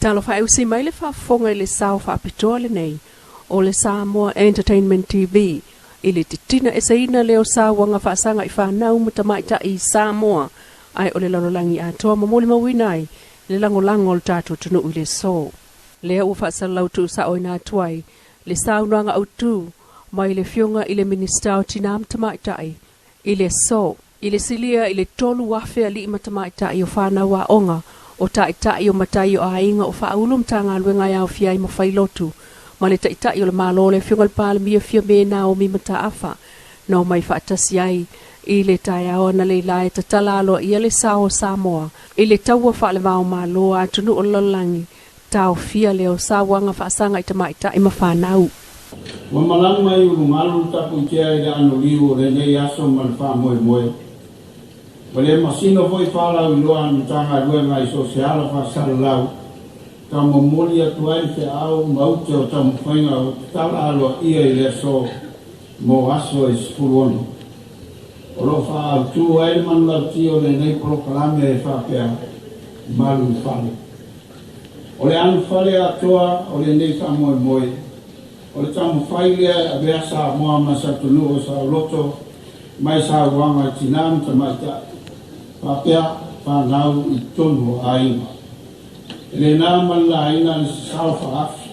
Talo fa usi mai le whaafonga i le sao whaapitoa le nei o le Samoa Entertainment TV i le titina e saina leo sa wanga whaasanga i whanau matamaita i Samoa ai o le lalolangi atoa mamoli mawinai le langolango le tātou tunu i le so. Lea ua whaasalau tu sa oina atuai le saunuanga au tu mai le fionga i le minister o tina matamaita i le so. I le silia i le tolu wafea li matamaita i o whanau a onga o tai o matai o ainga o whaulum tanga luenga ia o fiai mo whailotu. Ma le tai o le malo le fionga le pāle mia fia mena o mi mata afa. No mai whaatasi ai i le tai ao na le lai ta talalo i le sao Samoa. I le taua wha le vau malo a tunu o lolangi. Tau fia leo sa wanga whaasanga i tamaita i mawhanau. Wa malang mai uru ngalu tapu kia i le anu liu le nei aso man wha moe moe. Wale masino foi whalau i loa tanga luenga i sosiala whaasala lau. Ka momoli atu ai te au maute o tamu whainga o tala aloa ia i le so mo aso i spuruonu. O lo wha tu ai man lau tio le nei proklame e whapea malu whale. O le anu whale atoa o le nei wha moe moe. O le tamu whailea a bea sa moa masatunu o sa loto mai sa wanga tinam tamaita. Whapea whanau i tonu o ainga. Le nā mala aina le sao whaafi,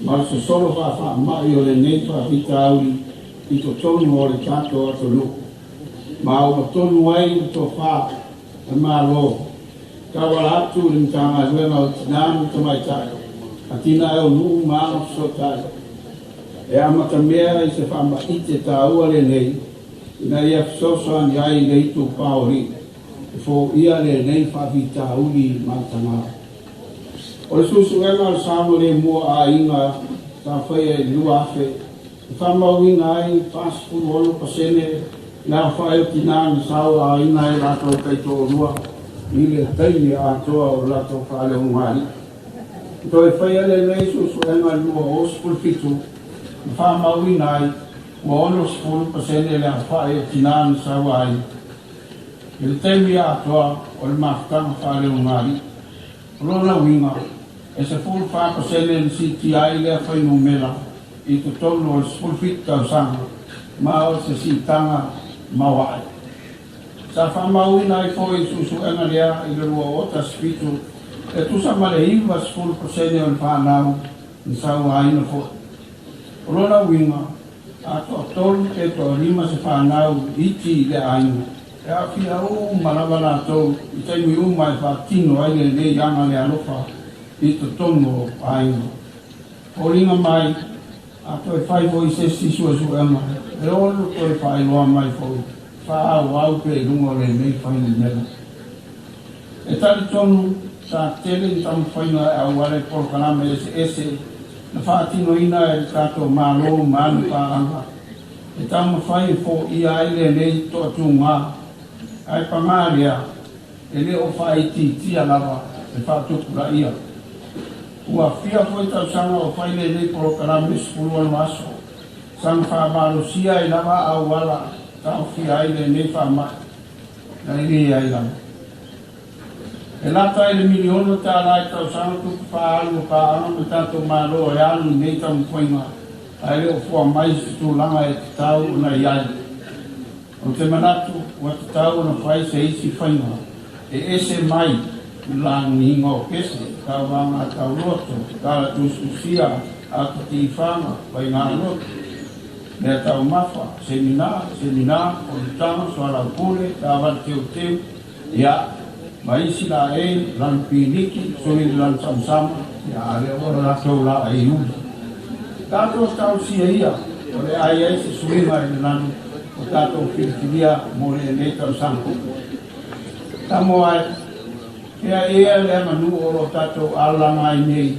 ma se solo wha mai o le nei whapita auri i to tonu o le tato ato lu. Ma o tonu ai i to wha e mā lo. Ka wala atu le mtanga luenga o tinanu tamaitai, a tina e o nuu maa so tai. E amata mea i se whama ite ta ua le nei, ina ia fisosa ni ai le itu paori, e fo ia le nei whapita auri mātangaa. O le susu ena le samo le mua a inga ta whaia i lua afe. I whamau inga ai pasipuru ono pa Sene la whaia tina ni sao a inga i rato kaito o lua. I le taini a toa o rato whaale ungari. To e whaia le nei susu ena lua o spul fitu. I whamau inga ai mo ono spulu pa Sene la whaia tina ni sao ai. I le taini a toa o le maftanga whaale ungari. Rona winga. E se full 5% si ti ai le fai numera i to tonu o full fit ka sanga ma o se si tanga ma wai sa fa ma uina i foi su ena lea i le lua ota spitu e tu sa male inva full percent o fa nau ni sa wai no fo rona winga a to tolu e to rima se fa nau iti le aina e a fia o malabana to i te mi umai fa tino ai le yanga le alofa i to tono ainga. O ringa mai, a to e whai voi se sisua su ema, e olu to e whai loa mai fo, wha au au pe e rungo le mei whai ni mera. E tari tonu, sa tele ni tamu whainga e au wale por kaname ese, na whaatino ina e kato malo manu whaanga. E tamu whai fo ia ele nei to atu ngā, ai pamaria, e le o whai ti tia lava, e whaatupura ia. Ua fia foi tau sanga o whaile nei programe skulu anu aso. Sang whaamalo sia i lava au wala tau fia aile nei whaamai. Na ili ai lama. E lata ele miliono ta lai tau sanga tuku whaalu whaanga me tato malo e alu nei tau mpoinga. Aile o fua mais tu langa e tau na iai. O te manatu ua te tau na whai se isi whainga. E ese mai lang ningo kese, ka wanga ka loto, ka tususia, a ti fanga, vai ngā loto. Nea tau mafa, semina, o tama, soala pule, ka wan teu, ia, maisi la e, lan piniki, soli lan samsama, ia, ale ora la tau la e iuda. Tato tau sia ia, ole ai ai se suima e lan, o tato filfilia, mo le ne tau sampo. Tamo ai, Ea le manu o lo tato ala mai nei,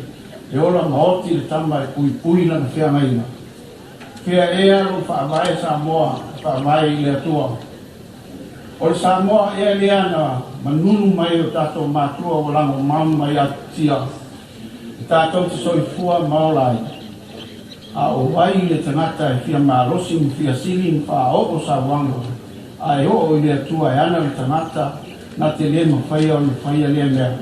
e ola mahoti le tama e pui na whia ngaina. Ea lo whaamai Samoa, whaamai le atua. O le Samoa le ana manunu mai o tato matua o lango mamu mai atia. E tato te soifua maolai. A o wai le tangata e whia marosi mu whia sili wha o sa wango. A e o le atua e ana le tangata na te le mawhaia o le whaia le mea.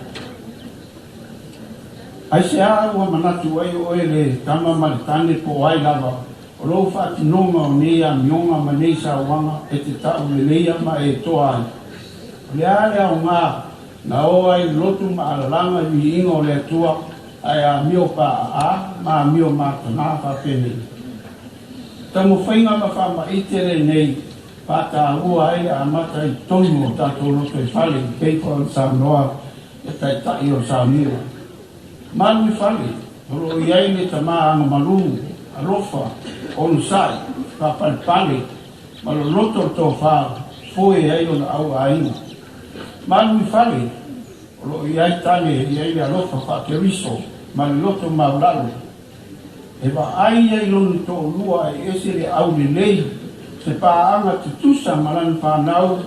Ai se a ua manatu ai o ele tama maritane po ai lava. O loo whaatinonga o nea mionga ma nei sa wanga e te tau le leia ma e toa ai. O le are au ngā na o ai lotu ma alalanga i inga o le atua ai a mio pa a ma mio ma tana whapene. Tamo whainga ma whama itere nei pata ua ai a mata i tonu o tato loto i whale keiko o sa noa e tai tai o sa mira. Manu i whale, oro i aile tama anga malungu, alofa, onu sai, papalpale, malo loto to wha, foe ai o na au aina. Manu i whale, oro i ai tane i aile alofa wha ke riso, manu loto maulalo. E wa ai ai loni to lua e esere au le lei, se paanga te tusa malan whanau,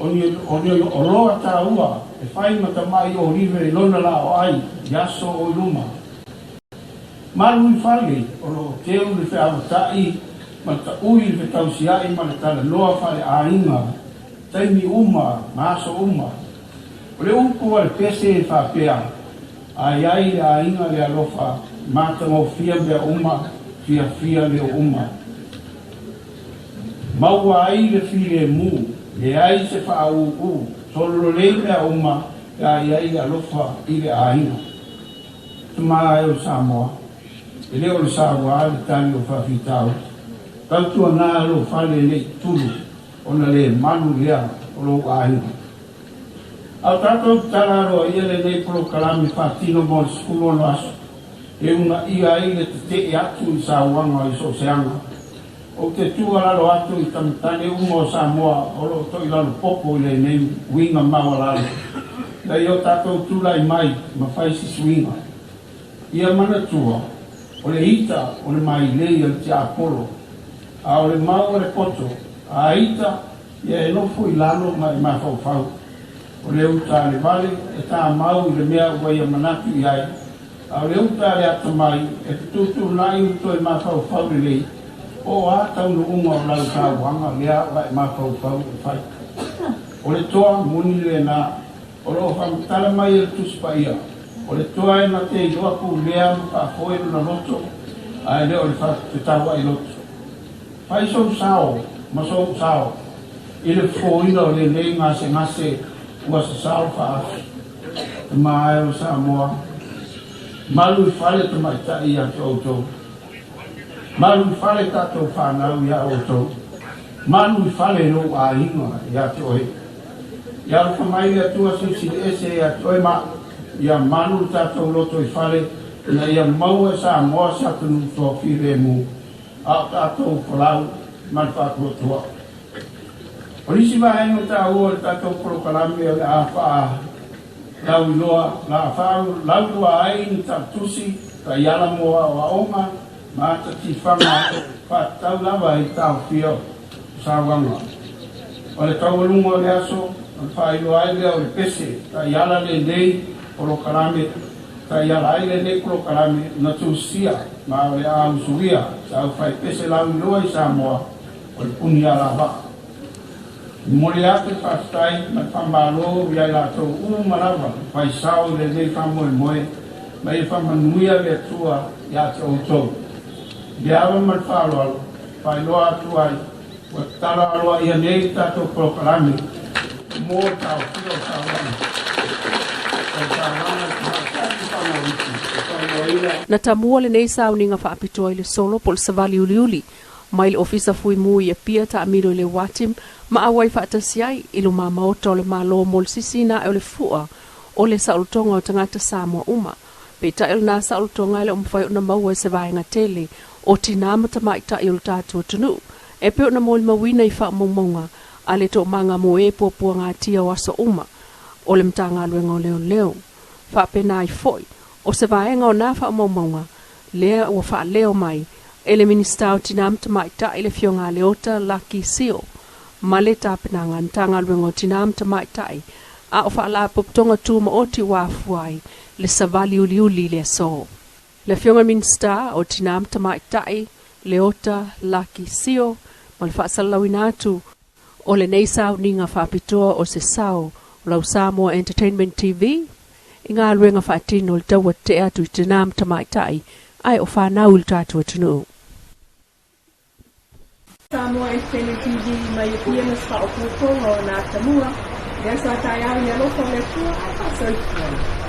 oni o roa tā ua, e whai mata mai o rive lona la o ai, yaso o luma. Maru i whale, o lo teo le whi awatai, ma ta ui le tausiai, ma le tala loa whale a inga, taimi uma, maso uma. O le uku al pese e whapea, ai ai le a inga le alofa, mata mo fia mea uma, fia le uma. Maua ai le file mu, le ai se whaau solo le mea uma, ai ai le alofa i le a inga. Tuma ai o Samoa. E leo le Samoa le tani o whawhitau. Tautua nā lo whale nei tulu, ona le manu lea o lo a inga. Au tātou tararo ia le nei polo kalami whatino mo le skulu ono aso. E una ia ai le te e atu i Samoa i so seanga. O te tuararo atu i tamatane umo Samoa o lo to i lalo popo i le nei winga mawalalo. Lai o tātou tula i mai ma whaisi swinga. Ia mana tua, o le ita o le mai lei al te apolo. A o le mau o le poto, a ita ia e nofo i lalo ma i mawhau. O le uta le vale e tā mau i le mea ua ia manatu i ai. A o le uta le ata mai e te tutu nai uto i mawhau le lei. O a tau no unga o lau tā wanga lea wa i mawhau e whai. O le toa muni le nā, o lo whamitala mai e tuspa ia. O le toa e na te i loa pu lea ma pa foeru na loto, a e leo le wha te tawa i loto. Pai sou sao, ma sou sao. I le fōina o le nei ngase ua sa sao wha asu. Te maa e o Samoa. Malu i whale te mai ta i atu autou. Malu i whale tātou whanau i a autou. Malu i whale no a inga i atu oe. Ia ruka mai le atua sisi ese i atu oe ma. Ia manu tātou loto i whale. Na ia maua Samoa sa tunu tō whire mu. A tātou whalau man whātua. O nisi wahengo tā ua le tātou porokalame o le a wha lau iloa, la whāu, lau lua ai ni tā tusi, ta iala moa o a oma, ma ta ti whanga whātau lawa i tāu whio sa wanga. O le kaualunga o le aso, o whailoa ai lea o le pese, ta iala le nei porokalame, ta iala ai le nei porokalame na tūsia, ma o le a usuia, sa au whai pese lau iloa i Samoa, o le puni ala wha. Mori ate whastai, ma whamalo, iai lātou umarawa, whai sao le nei whamoe moe, ma i whamanuia le atua i ate o tau. Biawa ma whaloalo, whai loa atu ai, wa tala aloa ia nei tātou prokalame, mō tau whio tāwana. Na tamua le nei sauninga whaapitoa i le solo pol savali uliuli, mai le ofisa fui mui e pia ta amiro le watim, ma awai whaatasiai ilu ma maota o le malo mol sisina e o le fua o le saulutonga o tangata Samoa uma. Peta il na saulutonga ele umwhai una maua e se vaenga tele o tinamata maita i ultatu tunu. E pe una mol mawina i wha mongmonga a le to manga mo e pua ngā tia waso uma o le mtanga luenga o leo. Wha pena i foi o se vaenga o na wha mongmonga lea ua wha leo mai ele minister o tinamata maita i le fionga leota laki sio. Ma le tāpenanga ntanga luenga o tinamata maitai a o whaala poptonga tūma o ti wafuai le savali uliuli le so. Le fionga minister o tinamata maitai leota laki sio ma le whaasalawina atu o le nei sao ninga whaapitoa o se sao lau Samoa Entertainment TV I ngā ruenga whaatino le taua te atu I te nām tamaitai, ai o whanau le tātua tunu. Samoa Entertainment TV mai o pia na sa o puponga o nā Samoa, e asa tai au ni alofa le tua, a pasoi.